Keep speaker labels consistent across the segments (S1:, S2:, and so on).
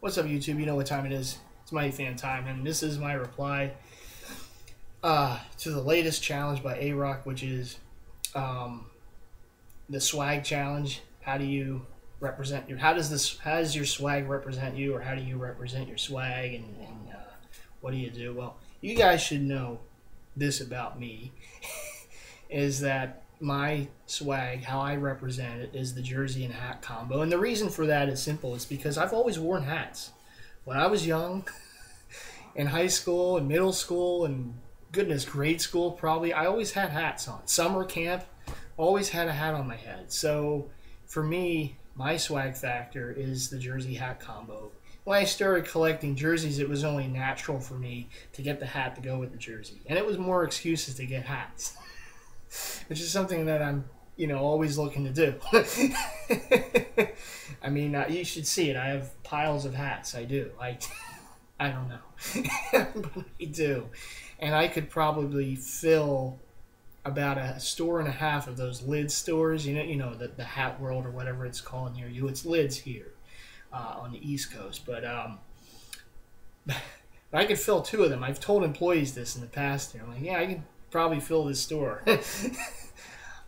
S1: What's up, YouTube? You know what time it is. It's Mighty Fan time, and this is my reply to the latest challenge by ayroq, which is the swag challenge. How do you represent your? How does your swag represent you, or how do you represent your swag, and what do you do? Well, you guys should know this about me, is that my swag, how I represent it, is the jersey and hat combo. And the reason for that is simple. It's because I've always worn hats. When I was young, in high school and middle school and goodness, grade school probably, I always had hats on. Summer camp, always had a hat on my head. So for me, my swag factor is the jersey hat combo. When I started collecting jerseys, it was only natural for me to get the hat to go with the jersey. And it was more excuses to get hats, which is something that I'm, always looking to do. I mean, you should see it. I have piles of hats. I do. I don't know, but I do, and I could probably fill about a store and a half of those Lids stores. The Hat World or whatever it's called near you. It's Lids here on the East Coast, but I could fill two of them. I've told employees this in the past. They're like, yeah, I could probably fill this store.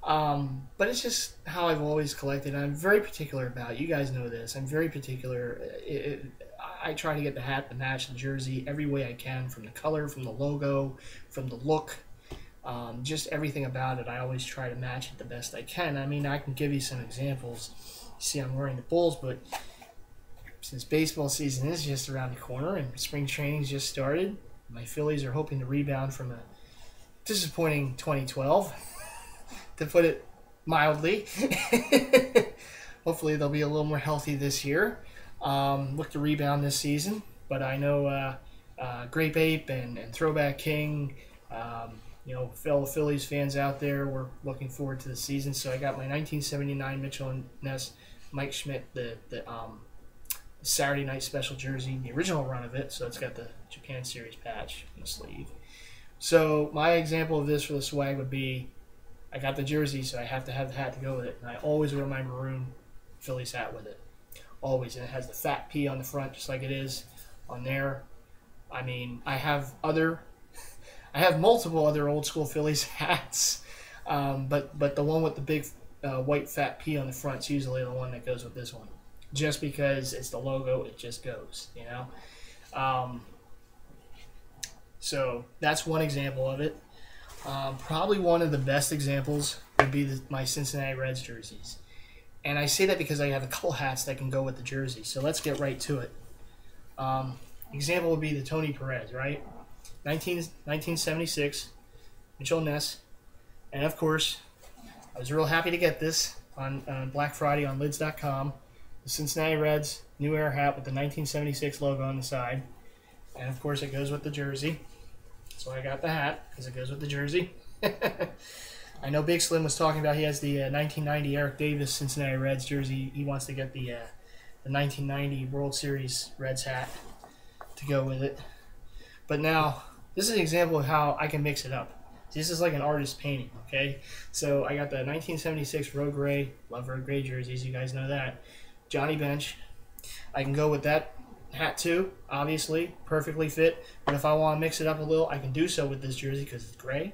S1: But it's just how I've always collected. I'm very particular about it. You guys know this. I'm very particular. I try to get the hat to match the jersey every way I can, from the color, from the logo, from the look, just everything about it. I always try to match it the best I can. I mean, I can give you some examples. You see I'm wearing the Bulls, but since baseball season is just around the corner and spring training's just started, my Phillies are hoping to rebound from a disappointing 2012. To put it mildly. Hopefully they'll be a little more healthy this year. Look to rebound this season. But I know Grape Ape and Throwback King, fellow Phillies fans out there, we're looking forward to the season. So I got my 1979 Mitchell and Ness Mike Schmidt, the Saturday Night Special jersey, the original run of it. So it's got the Japan Series patch on the sleeve. So my example of this for the swag would be, I got the jersey, so I have to have the hat to go with it. And I always wear my maroon Phillies hat with it. Always. And it has the fat P on the front, just like it is on there. I mean, I have multiple other old school Phillies hats. But the one with the big white fat P on the front is usually the one that goes with this one. Just because it's the logo, it just goes, So that's one example of it. Probably one of the best examples would be my Cincinnati Reds jerseys. And I say that because I have a couple hats that can go with the jersey. So let's get right to it. Example would be the Tony Perez, right? 1976, Mitchell Ness. And of course, I was real happy to get this on Black Friday on lids.com. The Cincinnati Reds New Era hat with the 1976 logo on the side. And of course, it goes with the jersey. So I got the hat because it goes with the jersey. I know Big Slim was talking about he has the 1990 Eric Davis Cincinnati Reds jersey. He wants to get the 1990 World Series Reds hat to go with it. But now, this is an example of how I can mix it up. This is like an artist painting, okay? So I got the 1976 Road Gray, love Road Gray jerseys, you guys know that. Johnny Bench. I can go with that hat too, obviously, perfectly fit. But if I want to mix it up a little, I can do so with this jersey because it's gray.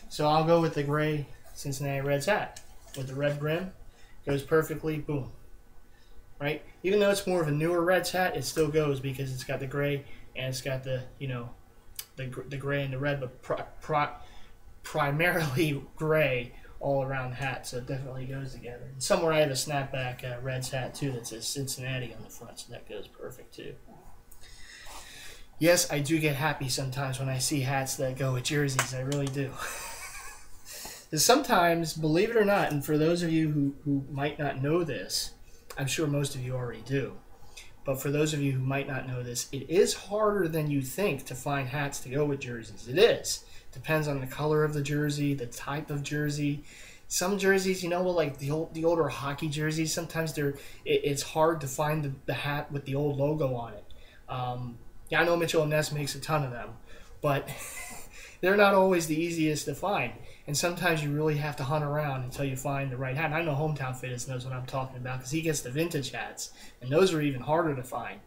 S1: So I'll go with the gray Cincinnati Reds hat with the red brim. Goes perfectly, boom. Right? Even though it's more of a newer Reds hat, it still goes because it's got the gray and it's got the the gray and the red, but primarily gray all around the hat, so it definitely goes together. And somewhere I have a snapback Reds hat too that says Cincinnati on the front, so that goes perfect too. Yes, I do get happy sometimes when I see hats that go with jerseys. I really do. Because sometimes, believe it or not, and for those of you who might not know this, I'm sure most of you already do, but for those of you who might not know this, it is harder than you think to find hats to go with jerseys. It is. Depends on the color of the jersey, the type of jersey. Some jerseys, like the older hockey jerseys, sometimes it's hard to find the hat with the old logo on it. Yeah, I know Mitchell and Ness makes a ton of them, but they're not always the easiest to find. And sometimes you really have to hunt around until you find the right hat. And I know Hometown Fitness knows what I'm talking about because he gets the vintage hats, and those are even harder to find.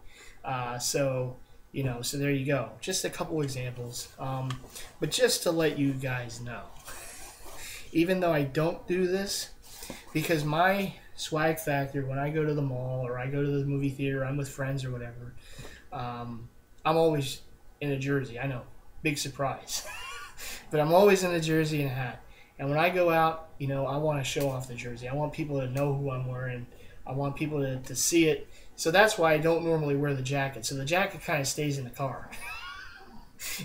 S1: So, you know, so there you go. Just a couple examples. But just to let you guys know, even though I don't do this, because my swag factor when I go to the mall or I go to the movie theater, I'm with friends or whatever, I'm always in a jersey. I know, big surprise. But I'm always in a jersey and a hat. And when I go out, you know, I want to show off the jersey. I want people to know who I'm wearing. I want people to see it. So that's why I don't normally wear the jacket. So the jacket kind of stays in the car.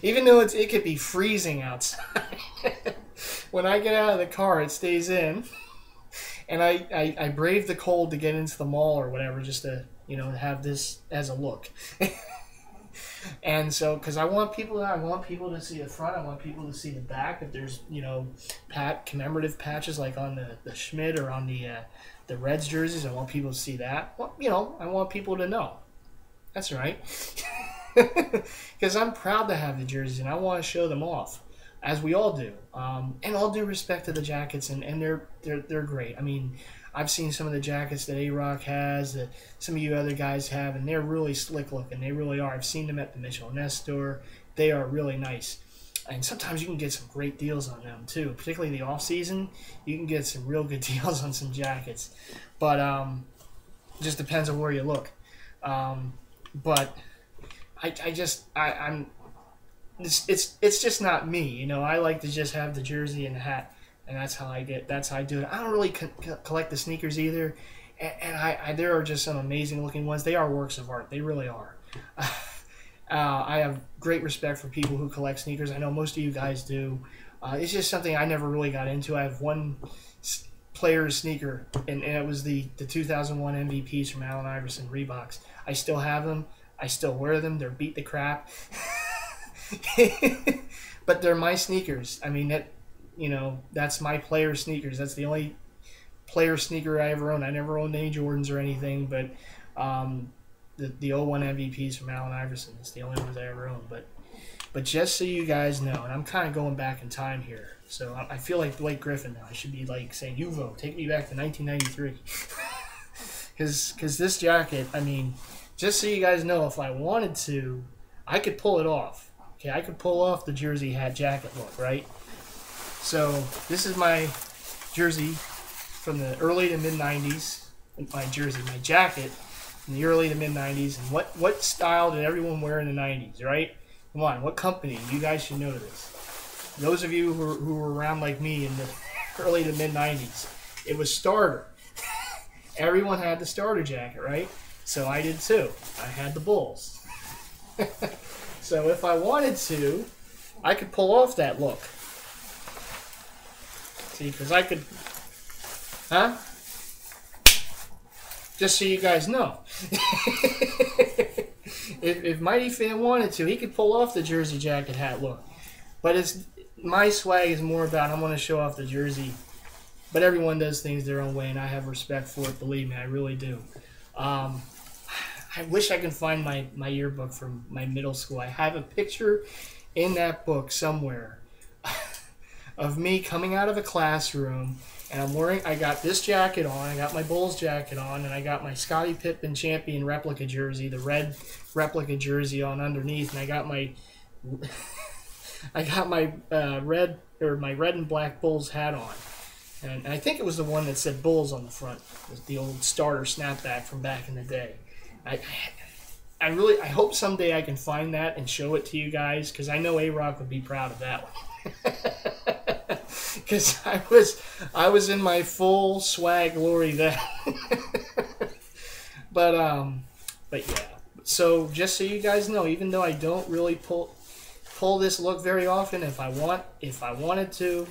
S1: Even though it could be freezing outside. When I get out of the car, it stays in. And I brave the cold to get into the mall or whatever just to, you know, have this as a look. And so, because I want people to see the front, I want people to see the back. If there's, you know, commemorative patches like on the Schmidt or on the Reds jerseys, I want people to see that. Well, you know, I want people to know. That's right. Because I'm proud to have the jerseys and I want to show them off, as we all do. And all due respect to the jackets, and they're great. I mean, I've seen some of the jackets that ayroq has, that some of you other guys have, and they're really slick looking. They really are. I've seen them at the Mitchell & Ness store. They are really nice. And sometimes you can get some great deals on them too. Particularly the off season, you can get some real good deals on some jackets. But it just depends on where you look. But it's just not me. You know, I like to just have the jersey and the hat. And that's how I do it. I don't really collect the sneakers either, and there are just some amazing looking ones. They are works of art. They really are. I have great respect for people who collect sneakers. I know most of you guys do. It's just something I never really got into. I have one player's sneaker, and it was the 2001 MVPs from Allen Iverson Reeboks. I still have them. I still wear them. They're beat the crap. But they're my sneakers. I mean, you know, that's my player sneakers. That's the only player sneaker I ever owned. I never owned any Jordans or anything, but the 01 MVPs from Allen Iverson. It's the only ones I ever owned. But just so you guys know, and I'm kind of going back in time here, so I feel like Blake Griffin now. I should be like saying, "You vote, take me back to 1993," because this jacket. I mean, just so you guys know, if I wanted to, I could pull it off. Okay, I could pull off the jersey hat jacket look, right? So this is my jersey from the early to mid 90s. My jacket in the early to mid 90s. And what style did everyone wear in the 90s, right? Come on, what company? You guys should know this. Those of you who were around like me in the early to mid 90s, it was Starter. Everyone had the Starter jacket, right? So I did too. I had the Bulls. So if I wanted to, I could pull off that look. See, because I could, just so you guys know. if Mighty Fan wanted to, he could pull off the jersey jacket hat look. But my swag is more about I want to show off the jersey. But everyone does things their own way, and I have respect for it. Believe me, I really do. I wish I could find my yearbook from my middle school. I have a picture in that book somewhere of me coming out of a classroom, and I got this jacket on, I got my Bulls jacket on, and I got my Scottie Pippen champion replica jersey, the red replica jersey on underneath, and I got my red and black Bulls hat on. And I think it was the one that said Bulls on the front. It was the old Starter snapback from back in the day. I hope someday I can find that and show it to you guys, because I know ayroq would be proud of that one. Because I was in my full swag glory then. But yeah. So just so you guys know, even though I don't really pull this look very often, if I wanted to,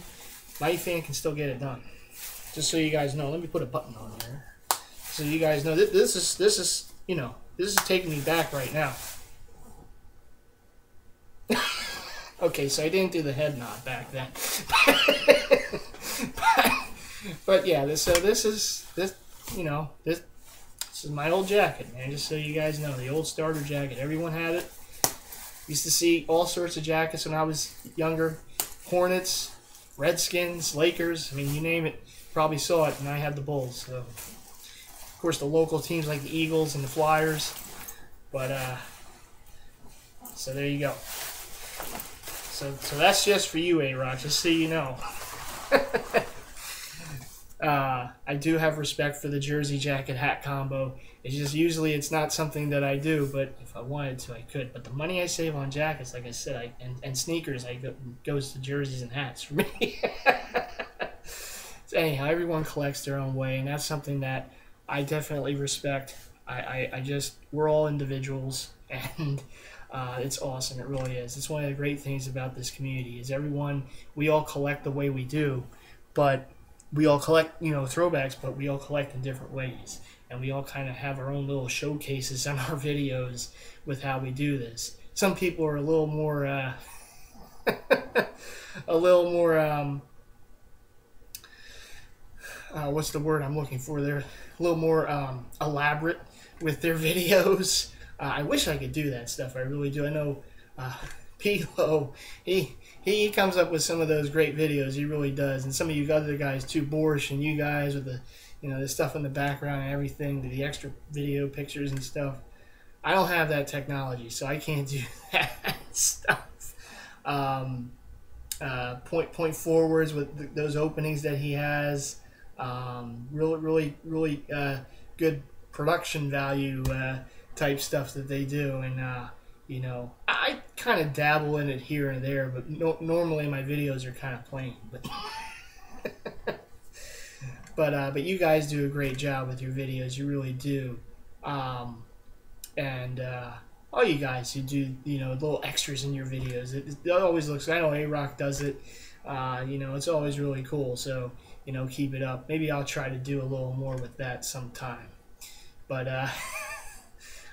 S1: MightyFan can still get it done. Just so you guys know. Let me put a button on there, so you guys know this is you know, this is taking me back right now. Okay, so I didn't do the head nod back then. but yeah, this is my old jacket, man. Just so you guys know, the old Starter jacket. Everyone had it. Used to see all sorts of jackets when I was younger. Hornets, Redskins, Lakers. I mean, you name it, probably saw it. And I had the Bulls. So, of course, the local teams like the Eagles and the Flyers. But so there you go. So that's just for you, ayroq, just so you know. I do have respect for the jersey jacket hat combo. It's just usually it's not something that I do, but if I wanted to, I could. But the money I save on jackets, like I said, and sneakers, goes to jerseys and hats for me. So anyhow, everyone collects their own way, and that's something that I definitely respect. We're all individuals, and it's awesome. It really is. It's one of the great things about this community is we all collect the way we do, but we all collect, throwbacks, but we all collect in different ways. And we all kind of have our own little showcases on our videos with how we do this. Some people are a little more, what's the word I'm looking for there? A little more elaborate with their videos. I wish I could do that stuff. I really do. I know P-Lo, he comes up with some of those great videos. He really does. And some of you other guys too, Borscht, and you guys with the stuff in the background and everything, the extra video pictures and stuff. I don't have that technology, so I can't do that stuff. Point forwards with those openings that he has. Really good production value type stuff that they do, and I kind of dabble in it here and there, but normally my videos are kind of plain. But you guys do a great job with your videos. You really do, and all you guys who do little extras in your videos, it always looks. I know ayroq does it. It's always really cool. So keep it up. Maybe I'll try to do a little more with that sometime. But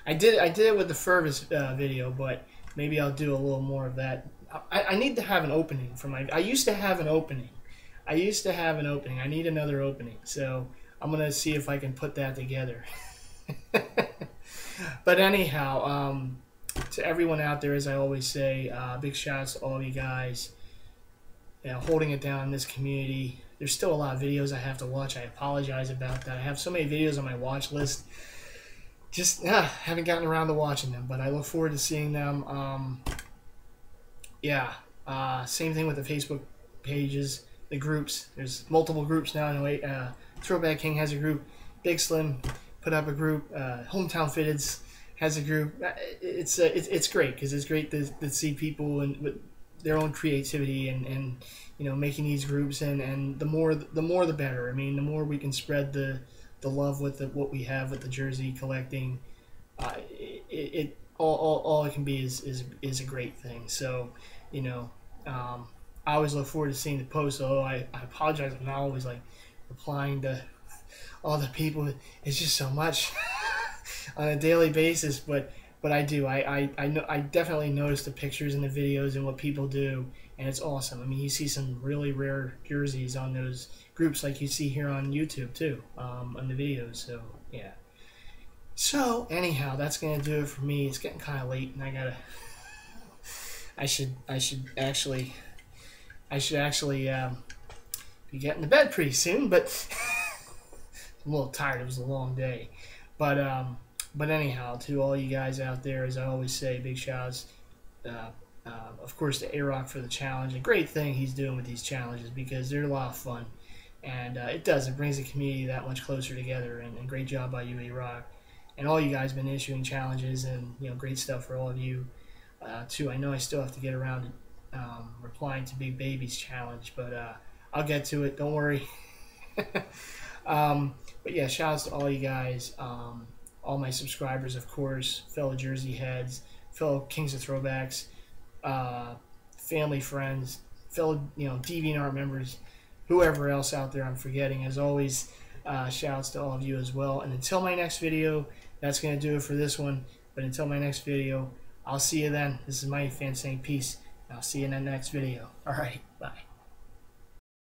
S1: I did it with the Fervis video, but maybe I'll do a little more of that. I need to have an opening for my. I used to have an opening. I need another opening. So I'm gonna see if I can put that together. But anyhow, to everyone out there, as I always say, big shout outs to all you guys. Holding it down in this community. There's still a lot of videos I have to watch. I apologize about that. I have so many videos on my watch list. Just haven't gotten around to watching them, but I look forward to seeing them. Same thing with the Facebook pages, the groups. There's multiple groups now. Anyway, Throwback King has a group. Big Slim put up a group. Hometown Fitteds has a group. It's great because it's great to see people and with their own creativity and making these groups, and the more the better. I mean, the more we can spread the love with what we have with the jersey collecting, all it can be is a great thing. So I always look forward to seeing the posts. Although I apologize, I'm not always like replying to all the people. It's just so much on a daily basis, but I do. I definitely notice the pictures and the videos and what people do, and it's awesome. I mean, you see some really rare jerseys on those groups like you see here on YouTube too, on the videos. So yeah. So anyhow, that's gonna do it for me. It's getting kind of late, and I should actually be getting to bed pretty soon. But I'm a little tired. It was a long day, but anyhow, to all you guys out there, as I always say, big shouts. Of course, to ayroq for the challenge. A great thing he's doing with these challenges because they're a lot of fun. And it brings the community that much closer together. And great job by you, ayroq. And all you guys have been issuing challenges, and great stuff for all of you too. I know I still have to get around to replying to Big Baby's challenge, but I'll get to it. Don't worry. But yeah, shout outs to all you guys, all my subscribers, of course, fellow Jersey heads, fellow Kings of Throwbacks, family, friends, fellow DeviantArt members, whoever else out there I'm forgetting. As always, shouts to all of you as well. And until my next video, that's going to do it for this one. But until my next video, I'll see you then. This is MightyFan's saying peace. I'll see you in the next video. All right, bye.